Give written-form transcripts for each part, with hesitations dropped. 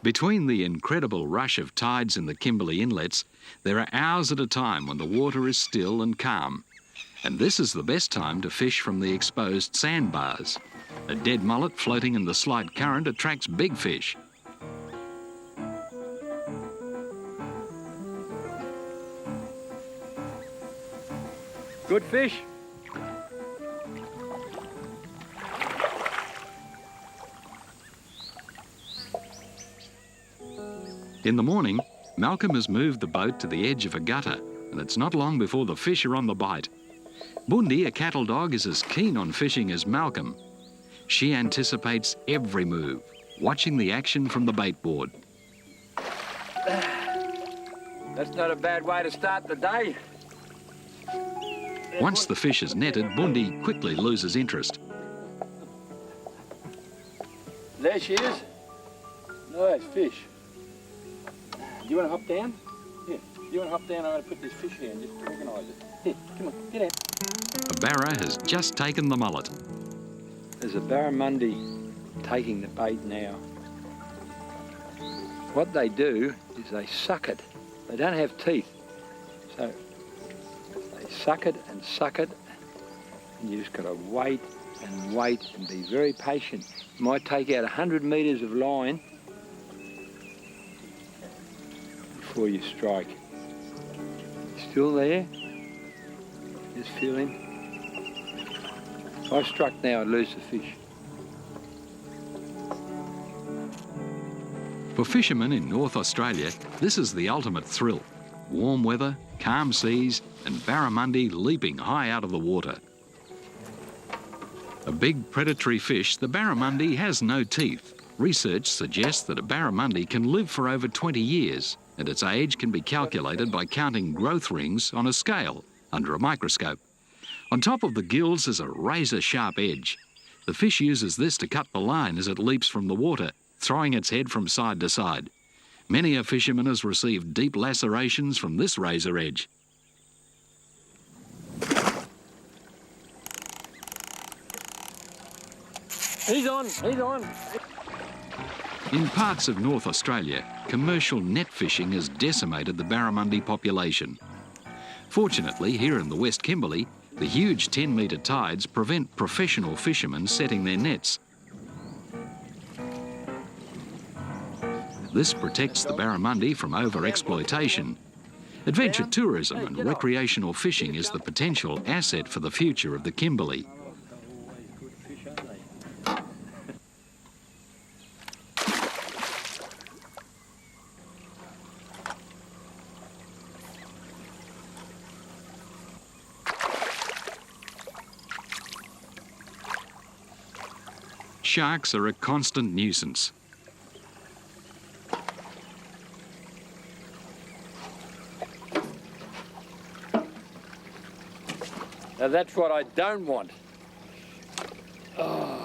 Between the incredible rush of tides in the Kimberley inlets, there are hours at a time when the water is still and calm. And this is the best time to fish from the exposed sandbars. A dead mullet floating in the slight current attracts big fish. Good fish. In the morning, Malcolm has moved the boat to the edge of a gutter, and it's not long before the fish are on the bite. Bundi, a cattle dog, is as keen on fishing as Malcolm. She anticipates every move, watching the action from the bait board. That's not a bad way to start the day. Once the fish is netted, Bundi quickly loses interest. There she is. Nice fish. Do you want to hop down? Here, you want to hop down? I'm going to put this fish here and just organise it. Here, come on, get out. A Barra has just taken the mullet. There's a barramundi taking the bait now. What they do is they suck it. They don't have teeth. So they suck it, and you just got to wait and wait and be very patient. You might take out 100 metres of line before you strike. Still there? Just feel him. If I struck now, I'd lose the fish. For fishermen in North Australia, this is the ultimate thrill. Warm weather, calm seas, and barramundi leaping high out of the water. A big predatory fish, the barramundi has no teeth. Research suggests that a barramundi can live for over 20 years, and its age can be calculated by counting growth rings on a scale under a microscope. On top of the gills is a razor-sharp edge. The fish uses this to cut the line as it leaps from the water, throwing its head from side to side. Many a fisherman has received deep lacerations from this razor edge. He's on, he's on. In parts of North Australia, commercial net fishing has decimated the barramundi population. Fortunately, here in the West Kimberley, the huge 10-metre tides prevent professional fishermen setting their nets. This protects the barramundi from over-exploitation. Adventure tourism and recreational fishing is the potential asset for the future of the Kimberley. Sharks are a constant nuisance. Now that's what I don't want. Oh.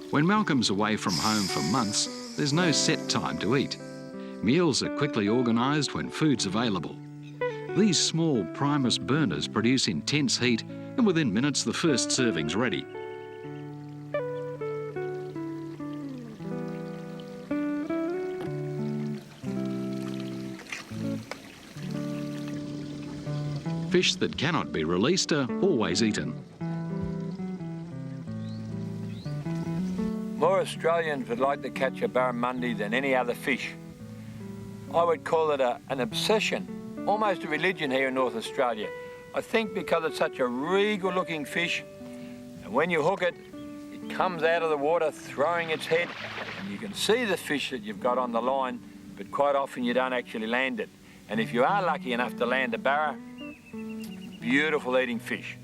When Malcolm's away from home for months, there's no set time to eat. Meals are quickly organised when food's available. These small Primus burners produce intense heat, and within minutes the first serving's ready. Fish that cannot be released are always eaten. More Australians would like to catch a barramundi than any other fish. I would call it an obsession, almost a religion here in North Australia. I think because it's such a regal-looking fish, and when you hook it, it comes out of the water throwing its head, and you can see the fish that you've got on the line, but quite often you don't actually land it. And if you are lucky enough to land a barra, beautiful eating fish.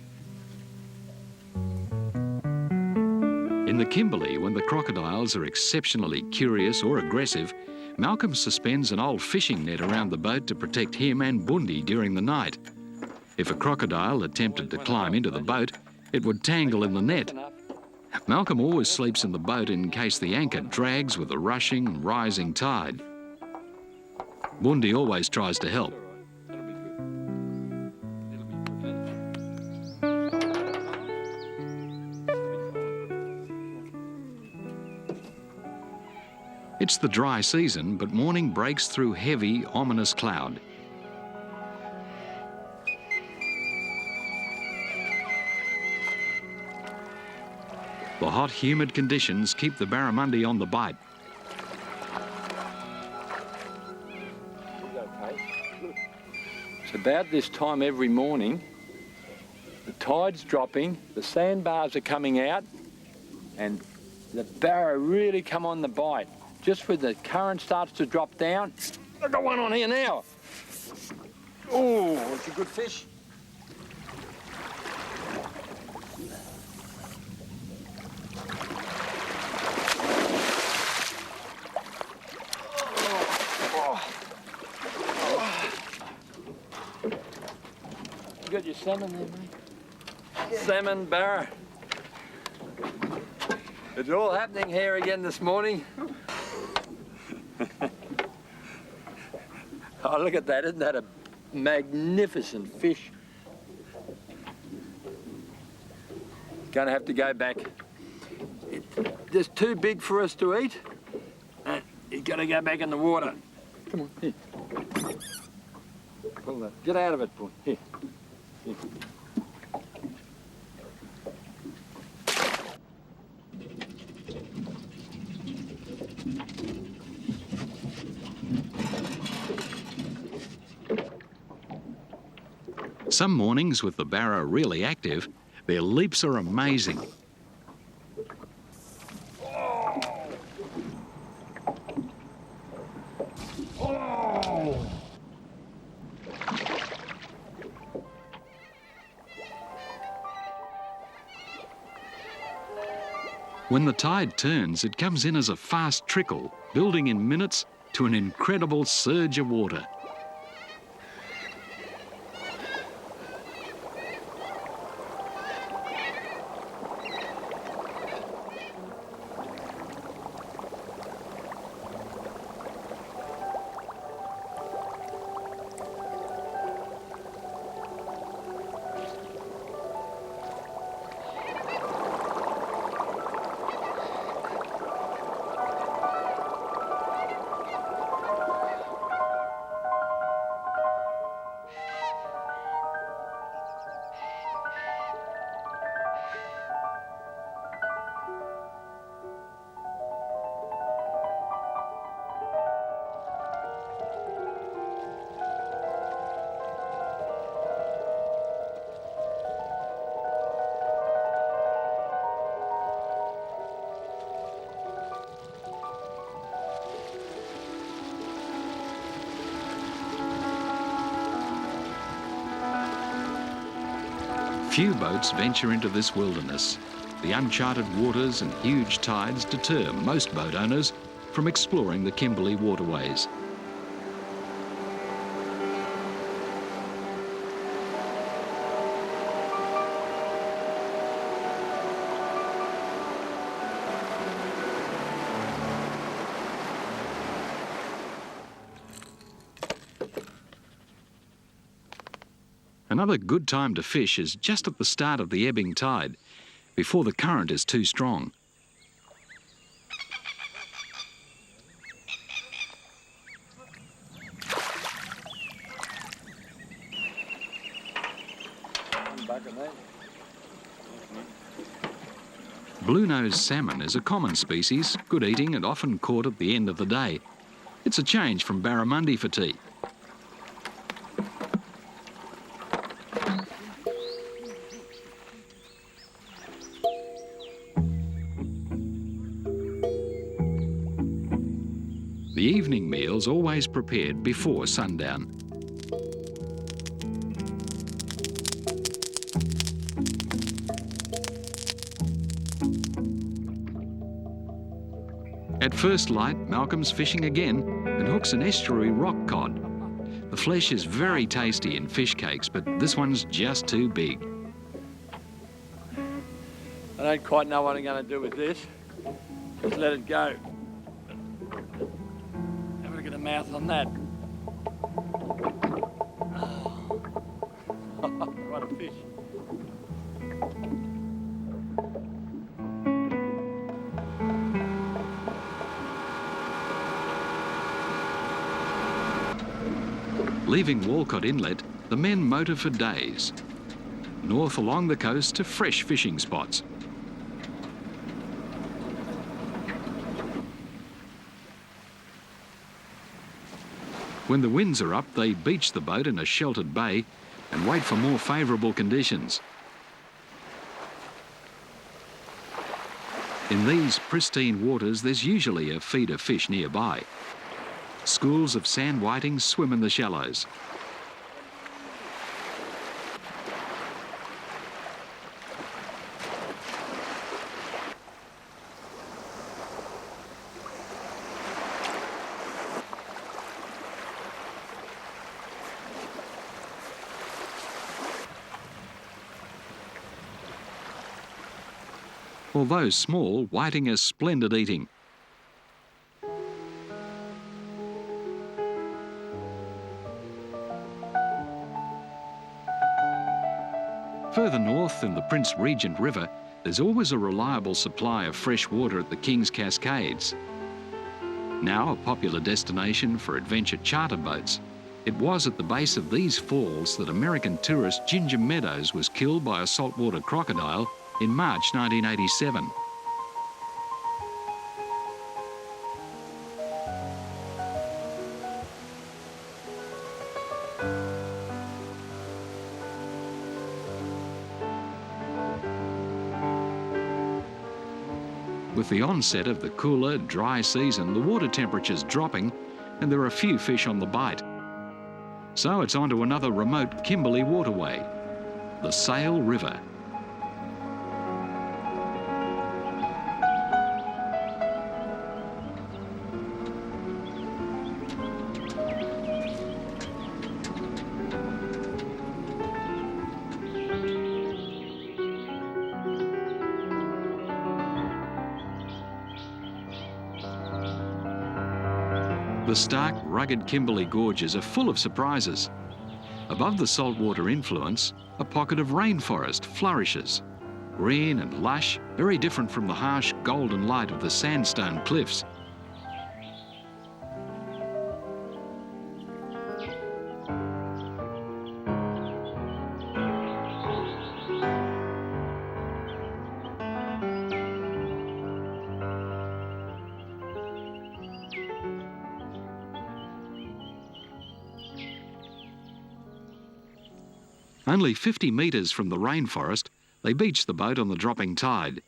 In the Kimberley, when the crocodiles are exceptionally curious or aggressive, Malcolm suspends an old fishing net around the boat to protect him and Bundi during the night. If a crocodile attempted to climb into the boat, it would tangle in the net. Malcolm always sleeps in the boat in case the anchor drags with the rushing and rising tide. Bundy always tries to help. That'll be good. It'll be good. It's the dry season, but morning breaks through heavy, ominous cloud. The hot, humid conditions keep the barramundi on the bite. It's about this time every morning. The tide's dropping, the sandbars are coming out, and the barra really come on the bite. Just when the current starts to drop down, I've got one on here now. Oh, it's a good fish. You got your salmon there, mate? Salmon, barra. It's all happening here again this morning. Oh, look at that. Isn't that a magnificent fish? Gonna have to go back. It's just too big for us to eat. You've got to go back in the water. Come on, here. Pull that. Get out of it, boy. Here. Here. Some mornings, with the barra really active, their leaps are amazing. When the tide turns, it comes in as a fast trickle, building in minutes to an incredible surge of water. Few boats venture into this wilderness. The uncharted waters and huge tides deter most boat owners from exploring the Kimberley waterways. Another good time to fish is just at the start of the ebbing tide, before the current is too strong. Blue-nosed salmon is a common species, good eating and often caught at the end of the day. It's a change from barramundi for tea. The evening meal's always prepared before sundown. At first light, Malcolm's fishing again and hooks an estuary rock cod. The flesh is very tasty in fish cakes, but this one's just too big. I don't quite know what I'm going to do with this. Just let it go. Have a look at the mouth on that. What a fish. Leaving Walcott Inlet, the men motor for days, north along the coast to fresh fishing spots. When the winds are up, they beach the boat in a sheltered bay and wait for more favourable conditions. In these pristine waters, there's usually a feeder fish nearby. Schools of sand whitings swim in the shallows. Although small, whiting is splendid eating. Further north in the Prince Regent River, there's always a reliable supply of fresh water at the King's Cascades. Now a popular destination for adventure charter boats, it was at the base of these falls that American tourist Ginger Meadows was killed by a saltwater crocodile in March 1987. With the onset of the cooler, dry season, the water temperature's dropping and there are few fish on the bite. So it's on to another remote Kimberley waterway, the Sale River. The stark, rugged Kimberley gorges are full of surprises. Above the saltwater influence, a pocket of rainforest flourishes. Green and lush, very different from the harsh golden light of the sandstone cliffs. Only 50 metres from the rainforest, they beach the boat on the dropping tide.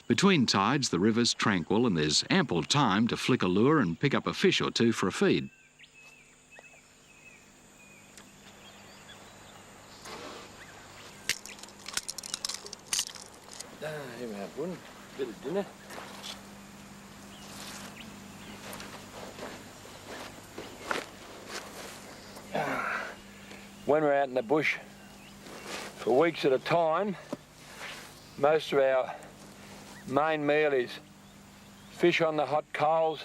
Between tides, the river's tranquil and there's ample time to flick a lure and pick up a fish or two for a feed. Here we have one, bit of dinner. When we're out in the bush for weeks at a time, most of our main meal is fish on the hot coals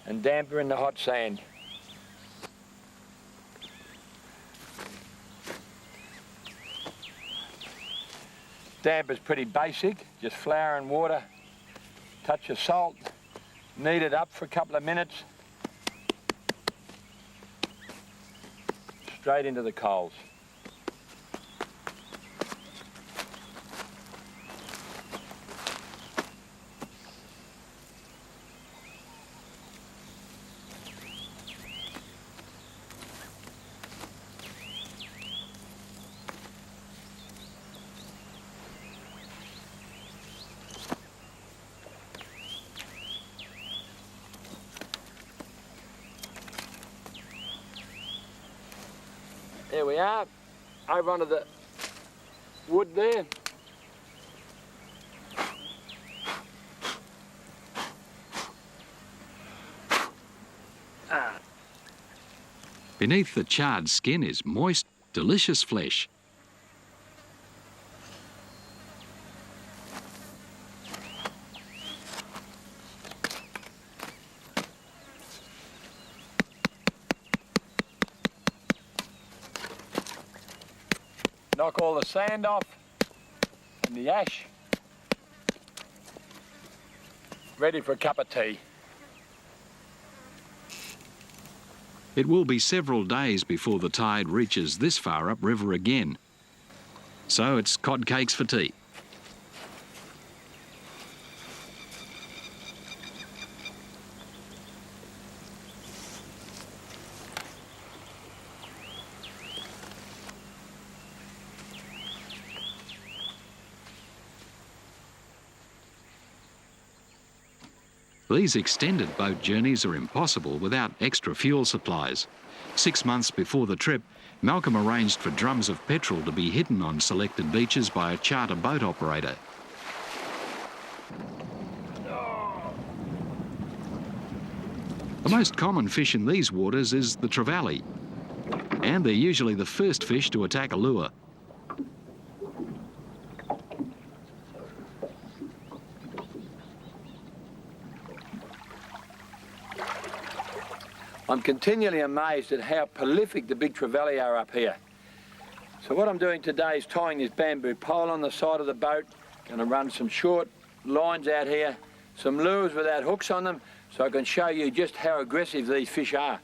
and damper in the hot sand. Damper's pretty basic, just flour and water, touch of salt, knead it up for a couple of minutes, straight into the coals. There we are, over onto the wood there. Beneath the charred skin is moist, delicious flesh. knock all the sand off and the ash. Ready for a cup of tea. It will be several days before the tide reaches this far upriver again. So it's cod cakes for tea. These extended boat journeys are impossible without extra fuel supplies. 6 months before the trip, Malcolm arranged for drums of petrol to be hidden on selected beaches by a charter boat operator. The most common fish in these waters is the trevally, and they're usually the first fish to attack a lure. I'm continually amazed at how prolific the big trevally are up here. So what I'm doing today is tying this bamboo pole on the side of the boat. Going to run some short lines out here, some lures without hooks on them, so I can show you just how aggressive these fish are.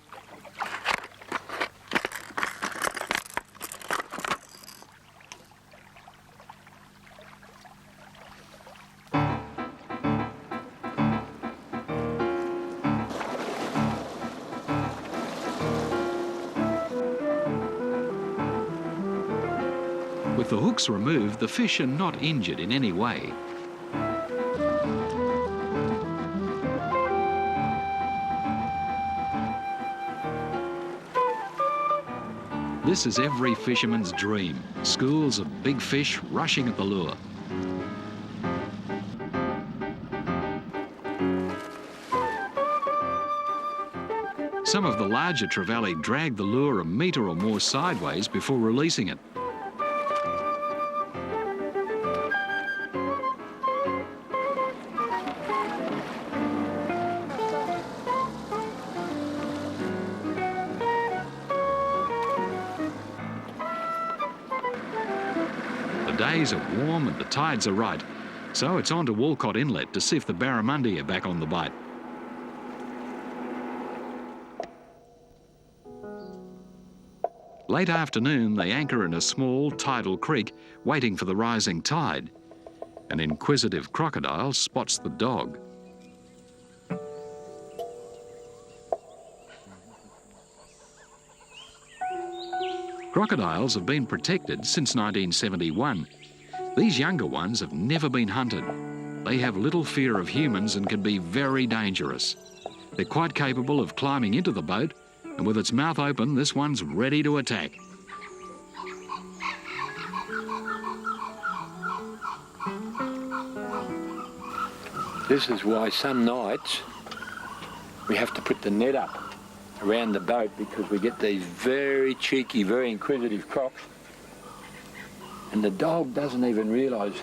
With the hooks removed, the fish are not injured in any way. This is every fisherman's dream, schools of big fish rushing at the lure. Some of the larger trevally drag the lure a metre or more sideways before releasing it. The days are warm and the tides are right, so it's on to Walcott Inlet to see if the barramundi are back on the bite. Late afternoon, they anchor in a small tidal creek, waiting for the rising tide. An inquisitive crocodile spots the dog. Crocodiles have been protected since 1971. These younger ones have never been hunted. They have little fear of humans and can be very dangerous. They're quite capable of climbing into the boat, and with its mouth open, this one's ready to attack. This is why some nights we have to put the net up around the boat, because we get these very cheeky, very inquisitive crocs, and the dog doesn't even realise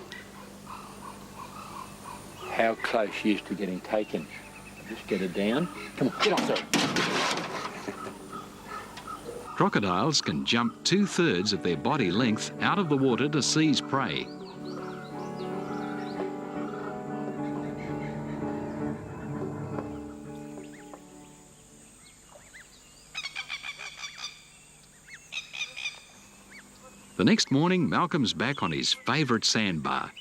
how close she is to getting taken. Just get her down. Come on, get off there. Crocodiles can jump 2/3 of their body length out of the water to seize prey. The next morning, Malcolm's back on his favourite sandbar.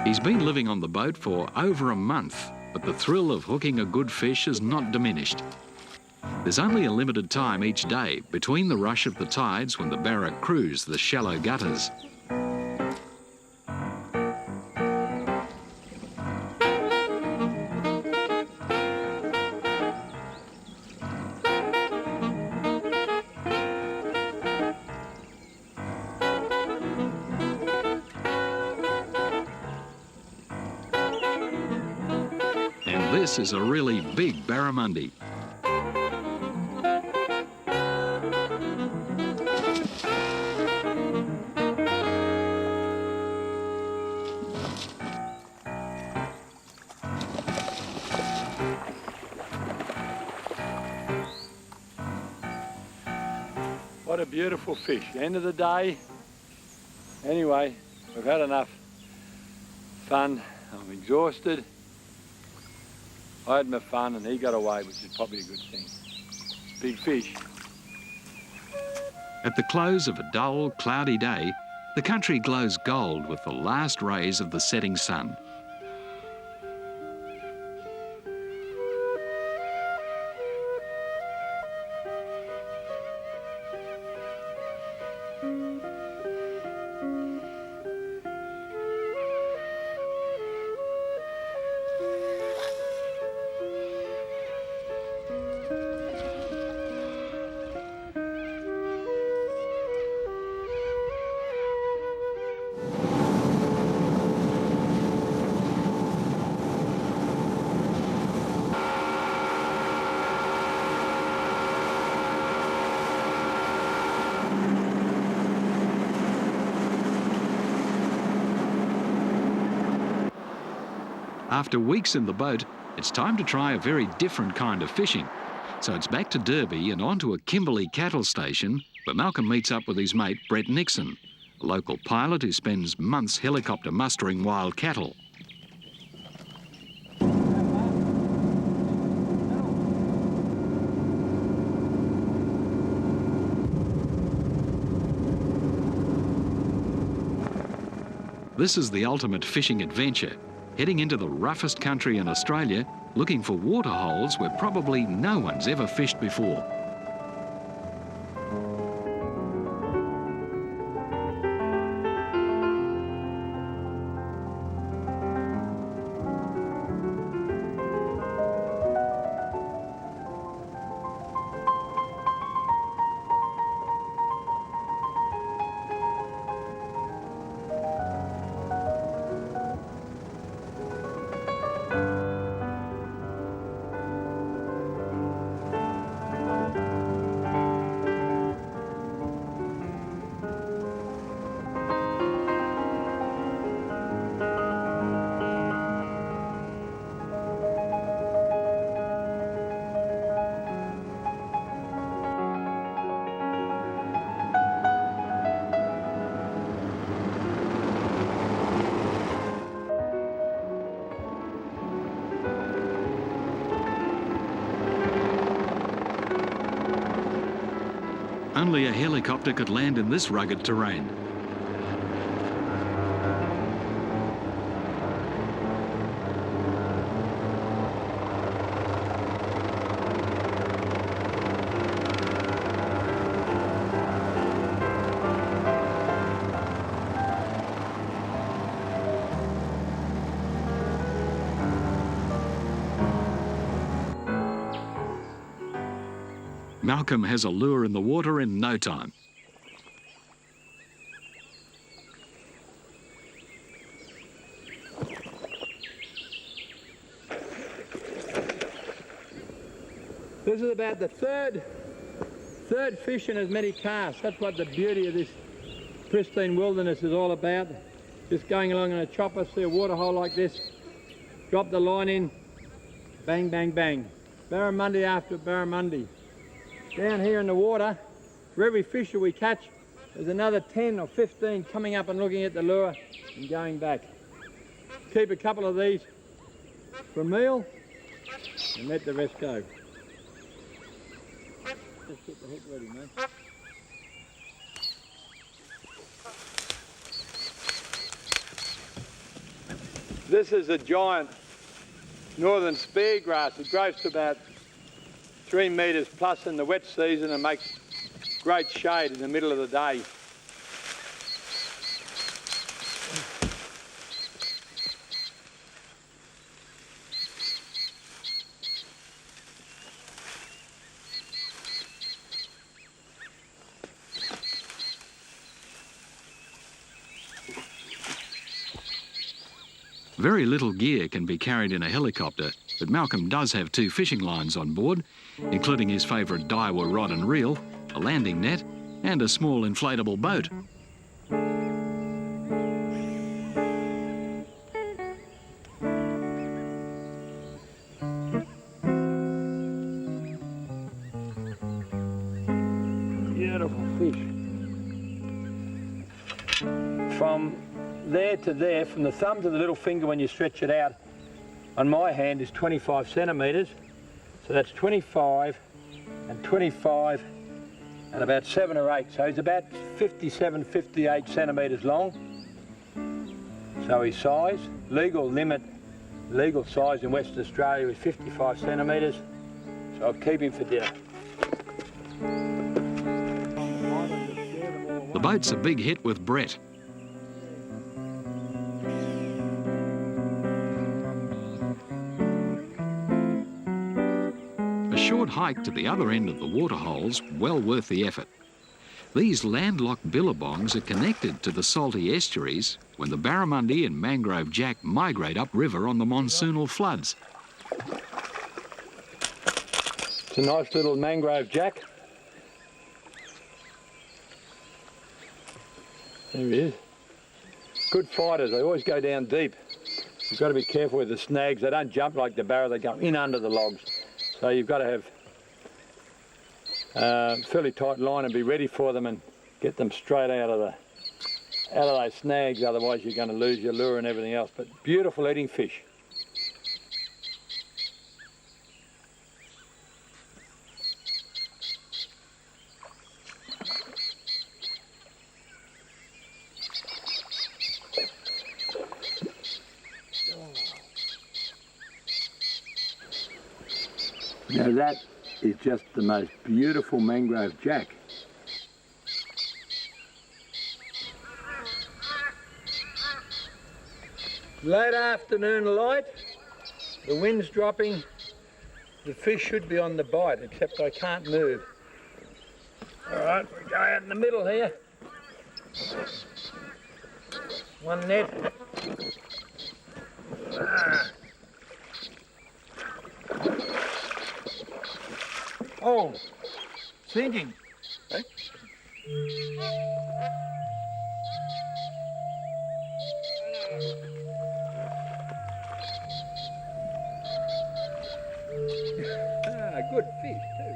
He's been living on the boat for over a month, but the thrill of hooking a good fish has not diminished. There's only a limited time each day between the rush of the tides when the Barra cruise the shallow gutters. This is a really big barramundi. What a beautiful fish. End of the day. Anyway, we've had enough fun. I'm exhausted. I had my fun and he got away, which is probably a good thing. Big fish. At the close of a dull, cloudy day, the country glows gold with the last rays of the setting sun. After weeks in the boat, it's time to try a very different kind of fishing. So it's back to Derby and onto a Kimberley cattle station where Malcolm meets up with his mate Brett Nixon, a local pilot who spends months helicopter mustering wild cattle. This is the ultimate fishing adventure, heading into the roughest country in Australia, looking for water holes where probably no one's ever fished before. Only a helicopter could land in this rugged terrain. Malcolm has a lure in the water in no time. This is about the third fish in as many casts. That's what the beauty of this pristine wilderness is all about. Just going along in a chopper, see a water hole like this, drop the line in, bang, bang, bang. Barramundi after barramundi. Down here in the water, for every fish that we catch, there's another 10 or 15 coming up and looking at the lure and going back. Keep a couple of these for a meal and let the rest go. Just get the hook ready, mate. This is a giant northern speargrass. It grows to about 3 metres plus in the wet season and makes great shade in the middle of the day. Very little gear can be carried in a helicopter, but Malcolm does have 2 fishing lines on board, including his favourite Daiwa rod and reel, a landing net, and a small inflatable boat. beautiful fish. From there to there, from the thumb to the little finger when you stretch it out on my hand is 25 centimetres. So that's 25 and 25 and about 7 or 8. So he's about 57, 58 centimetres long. So his size, legal size in Western Australia is 55 centimetres. So I'll keep him for dinner. The boat's a big hit with Brett. A short hike to the other end of the waterhole's well worth the effort. These landlocked billabongs are connected to the salty estuaries when the barramundi and mangrove jack migrate upriver on the monsoonal floods. It's a nice little mangrove jack. There he is. Good fighters, they always go down deep. You've got to be careful with the snags. They don't jump like the barra, they go in under the logs. So you've got to have a fairly tight line and be ready for them and get them straight out of those snags, otherwise you're going to lose your lure and everything else. But beautiful eating fish. Now that is just the most beautiful mangrove jack. Late afternoon light, the wind's dropping, the fish should be on the bite, except I can't move. All right, we go out in the middle here. One net. Oh, sinking. Eh? Good fish too.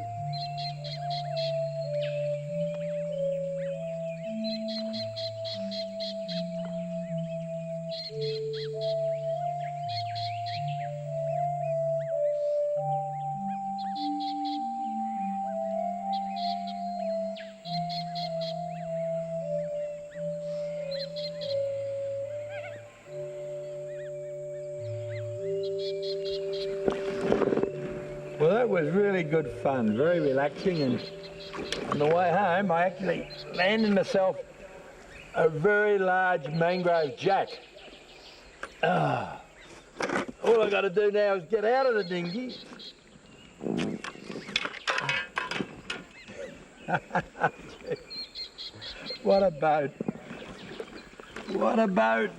Well, that was really good fun, very relaxing, and on the way home I actually landed myself a very large mangrove jack. All I got to do now is get out of the dinghy. What a boat. What a boat.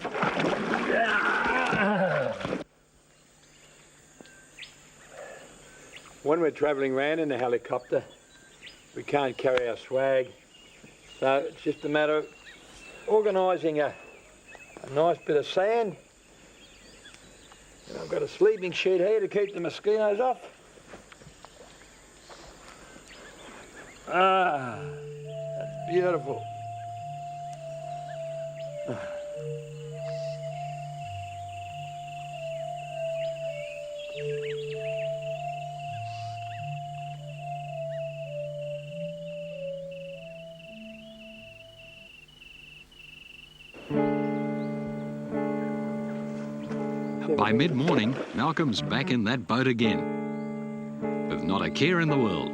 When we're travelling around in a helicopter, we can't carry our swag. So it's just a matter of organising a nice bit of sand. And I've got a sleeping sheet here to keep the mosquitoes off. Ah, that's beautiful. By mid-morning, Malcolm's back in that boat again, with not a care in the world.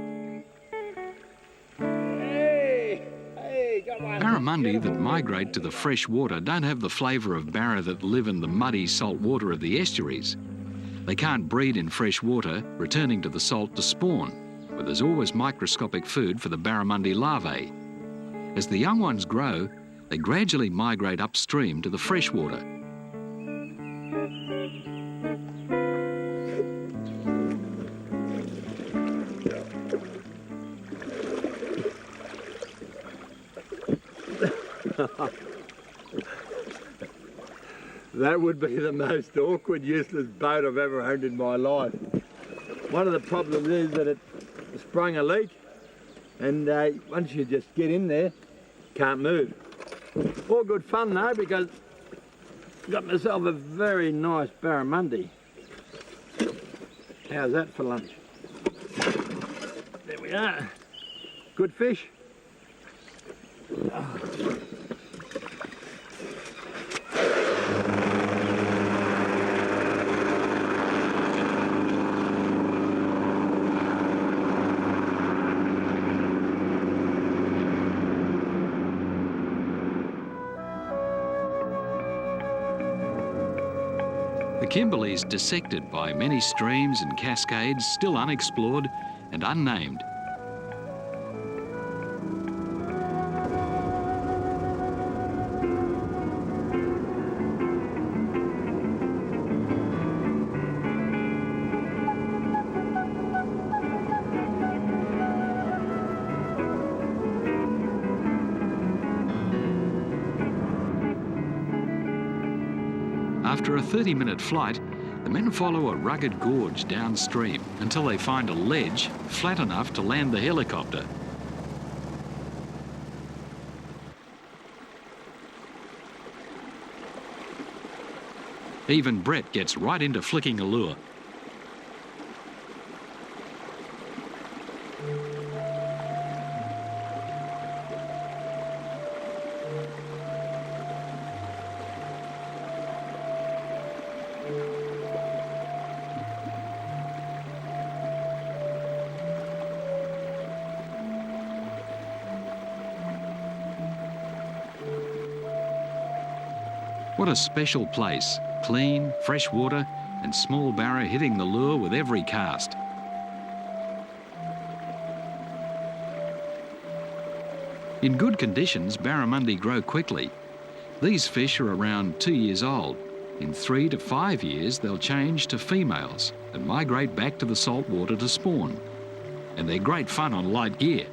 Barramundi that migrate to the fresh water don't have the flavour of barra that live in the muddy salt water of the estuaries. They can't breed in fresh water, returning to the salt to spawn, where there's always microscopic food for the barramundi larvae. As the young ones grow, they gradually migrate upstream to the fresh water. That would be the most awkward, useless boat I've ever owned in my life. One of the problems is that it sprung a leak And once you just get in there, can't move. All good fun though, because I got myself a very nice barramundi. How's that for lunch? There we are. Good fish. Oh. The Kimberley is dissected by many streams and cascades still unexplored and unnamed. After a 30-minute flight, the men follow a rugged gorge downstream until they find a ledge flat enough to land the helicopter. Even Brett gets right into flicking a lure. What a special place. Clean, fresh water and small barra hitting the lure with every cast. In good conditions, barramundi grow quickly. These fish are around 2 years old. In 3 to 5 years, they'll change to females and migrate back to the salt water to spawn. And they're great fun on light gear.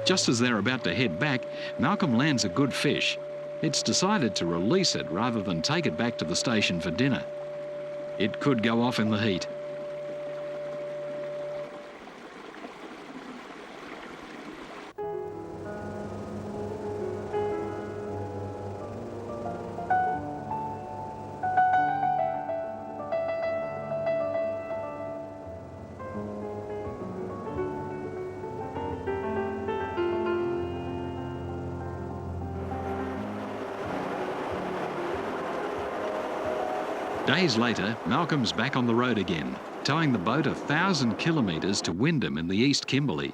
Just as they're about to head back, Malcolm lands a good fish. It's decided to release it rather than take it back to the station for dinner. It could go off in the heat. Days later, Malcolm's back on the road again, towing the boat 1,000 kilometres to Wyndham in the East Kimberley.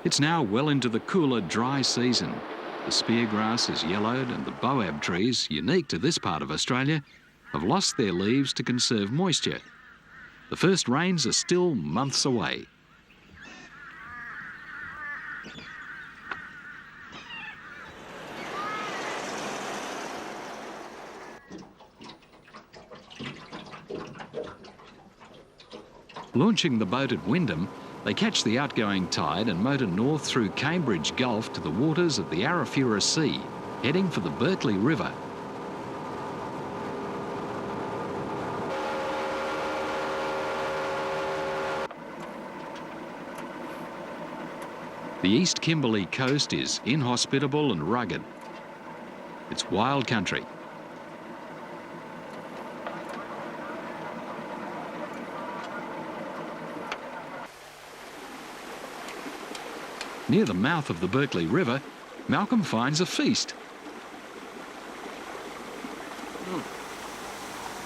It's now well into the cooler, dry season. The speargrass is yellowed and the boab trees, unique to this part of Australia, have lost their leaves to conserve moisture. The first rains are still months away. Launching the boat at Wyndham, they catch the outgoing tide and motor north through Cambridge Gulf to the waters of the Arafura Sea, heading for the Berkeley River. The East Kimberley coast is inhospitable and rugged. It's wild country. Near the mouth of the Berkeley River, Malcolm finds a feast.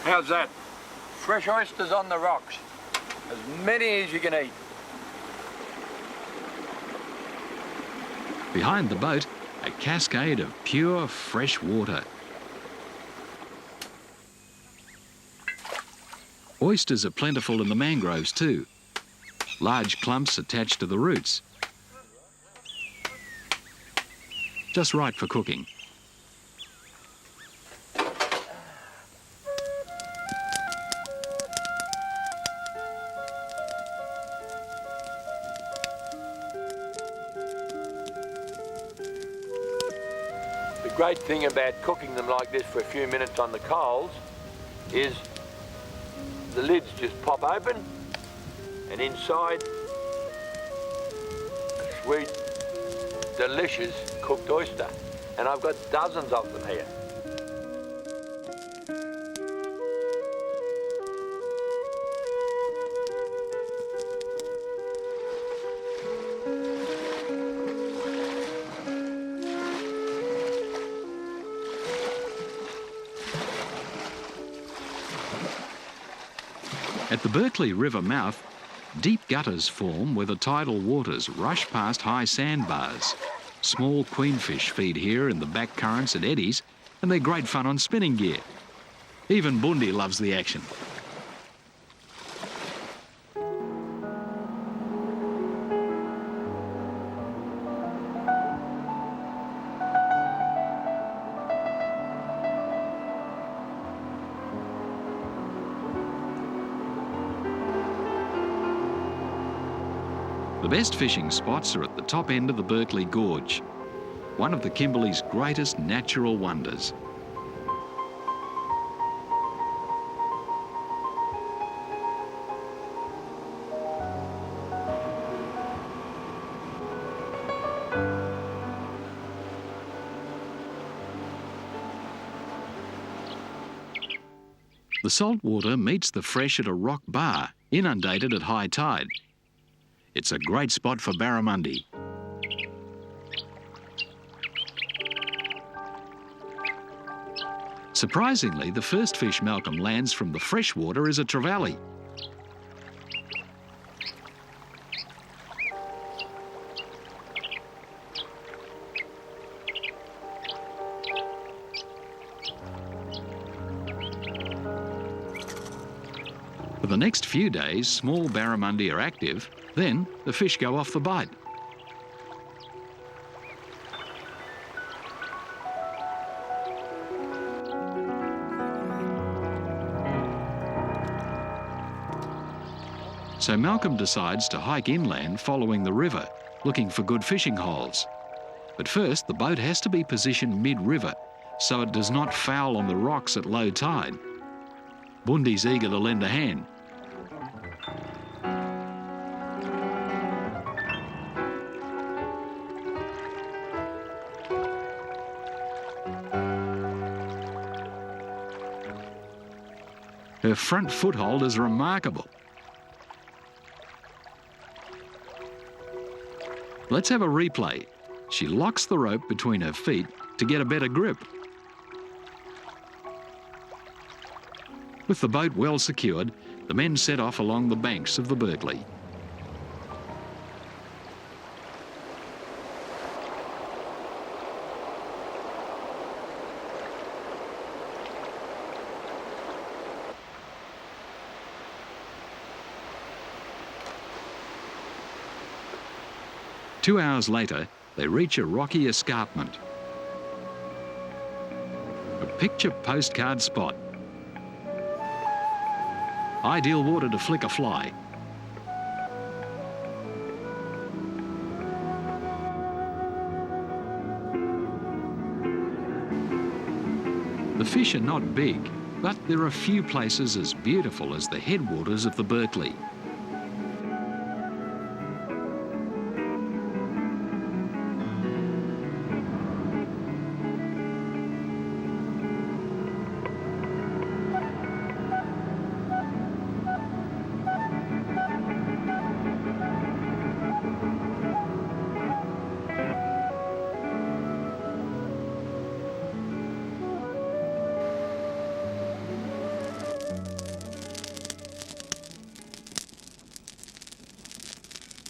How's that? Fresh oysters on the rocks. As many as you can eat. Behind the boat, a cascade of pure fresh water. Oysters are plentiful in the mangroves too. Large clumps attached to the roots. just right for cooking. The great thing about cooking them like this for a few minutes on the coals is the lids just pop open and inside a sweet, delicious cooked oyster. And I've got dozens of them here. At the Berkeley River mouth, deep gutters form where the tidal waters rush past high sandbars. Small queenfish feed here in the back currents and eddies, and they're great fun on spinning gear. Even Bundi loves the action. The best fishing spots are at the top end of the Berkeley Gorge, one of the Kimberley's greatest natural wonders. The salt water meets the fresh at a rock bar, inundated at high tide. It's a great spot for barramundi. Surprisingly, the first fish Malcolm lands from the freshwater is a trevally. For the next few days, small barramundi are active. Then the fish go off the bite. So Malcolm decides to hike inland following the river, looking for good fishing holes. But first, the boat has to be positioned mid-river so it does not foul on the rocks at low tide. Bundi's eager to lend a hand. Her front foothold is remarkable. Let's have a replay. She locks the rope between her feet to get a better grip. With the boat well secured, the men set off along the banks of the Berkeley. Two hours later, they reach a rocky escarpment. A picture postcard spot. Ideal water to flick a fly. The fish are not big, but there are few places as beautiful as the headwaters of the Berkeley.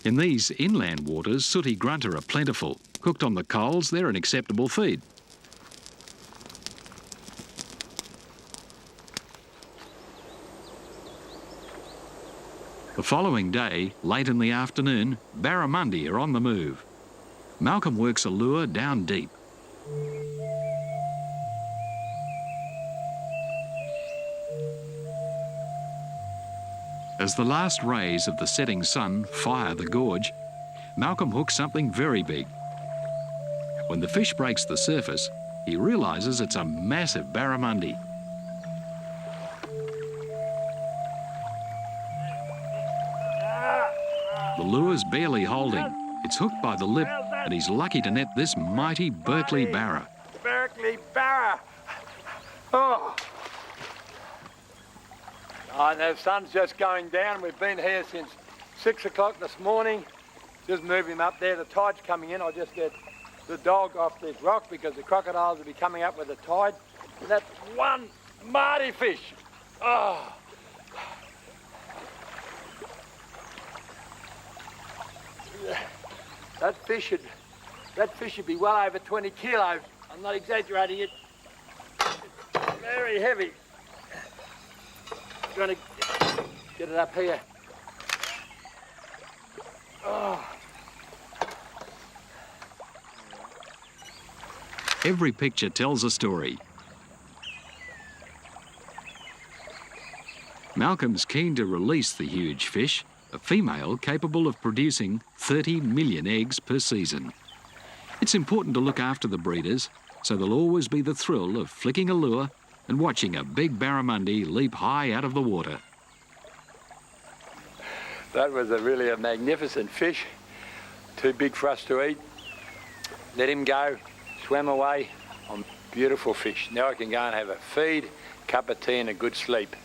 In these inland waters, sooty grunter are plentiful. Cooked on the coals, they're an acceptable feed. The following day, late in the afternoon, barramundi are on the move. Malcolm works a lure down deep. As the last rays of the setting sun fire the gorge, Malcolm hooks something very big. When the fish breaks the surface, he realises it's a massive barramundi. The lure's barely holding. It's hooked by the lip, and he's lucky to net this mighty Berkeley Barra. Berkeley Barra! Oh! Oh, and the sun's just going down. We've been here since 6 o'clock this morning. Just moving him up there. The tide's coming in. I'll just get the dog off this rock because the crocodiles will be coming up with the tide. And that's one mighty fish. Oh! That fish should be well over 20 kilos. I'm not exaggerating it. It's very heavy. Trying to get it up here. Oh. Every picture tells a story. Malcolm's keen to release the huge fish, a female capable of producing 30 million eggs per season. It's important to look after the breeders, so there'll always be the thrill of flicking a lure and watching a big barramundi leap high out of the water. That was really a magnificent fish. Too big for us to eat. Let him go, swam away. Beautiful fish. Now I can go and have a feed, cup of tea and a good sleep.